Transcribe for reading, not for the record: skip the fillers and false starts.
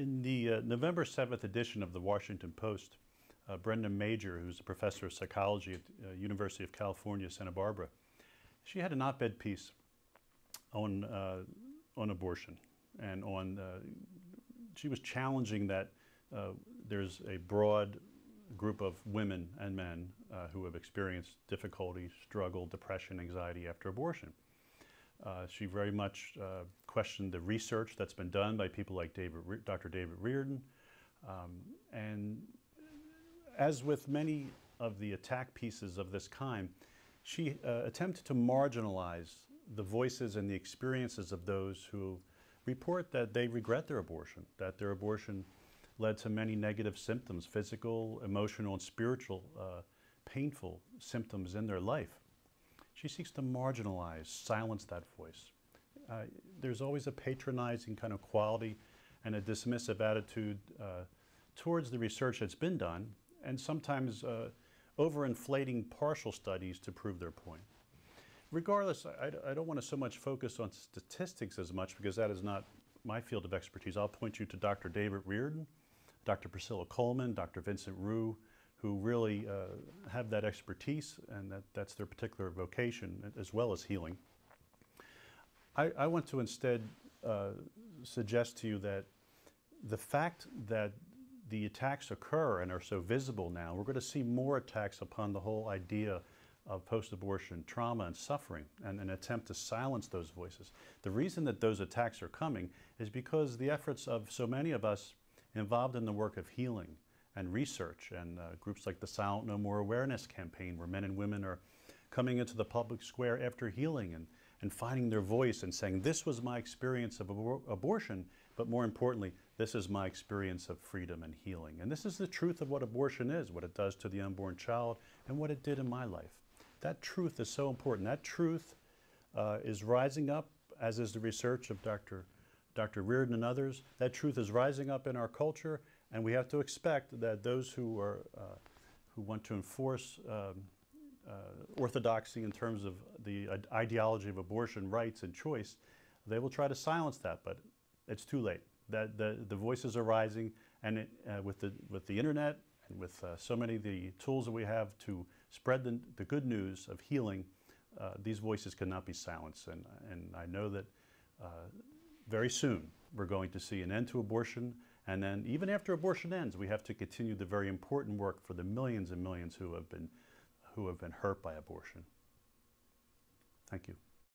In the November 7th edition of the Washington Post, Brenda Major, who's a professor of psychology at the University of California, Santa Barbara, she had an op-ed piece on abortion, and she was challenging that there's a broad group of women and men who have experienced difficulty, struggle, depression, anxiety after abortion. She very much questioned the research that's been done by people like Dr. David Reardon. And as with many of the attack pieces of this kind, she attempted to marginalize the voices and the experiences of those who report that they regret their abortion, that their abortion led to many negative symptoms, physical, emotional, and spiritual, painful symptoms in their life. She seeks to marginalize, silence that voice. There's always a patronizing kind of quality and a dismissive attitude towards the research that's been done, and sometimes overinflating partial studies to prove their point. Regardless, I don't want to so much focus on statistics as much, because that is not my field of expertise. I'll point you to Dr. David Reardon, Dr. Priscilla Coleman, Dr. Vincent Rue, who really have that expertise, and that's their particular vocation, as well as healing. I want to instead suggest to you that the fact that the attacks occur and are so visible now, we're going to see more attacks upon the whole idea of post-abortion trauma and suffering, and an attempt to silence those voices. The reason that those attacks are coming is because the efforts of so many of us involved in the work of healing and research, and groups like the Silent No More Awareness campaign, where men and women are coming into the public square after healing and finding their voice and saying, this was my experience of abortion, but more importantly, this is my experience of freedom and healing. And this is the truth of what abortion is, what it does to the unborn child, and what it did in my life. That truth is so important. That truth is rising up, as is the research of Dr. Reardon and others. That truth is rising up in our culture, and we have to expect that those who want to enforce orthodoxy in terms of the ideology of abortion rights and choice, they will try to silence that, but it's too late. The voices are rising, and with the internet and with so many of the tools that we have to spread the good news of healing, these voices cannot be silenced. And I know that very soon we're going to see an end to abortion, and then even after abortion ends, we have to continue the very important work for the millions and millions who have been hurt by abortion. Thank you.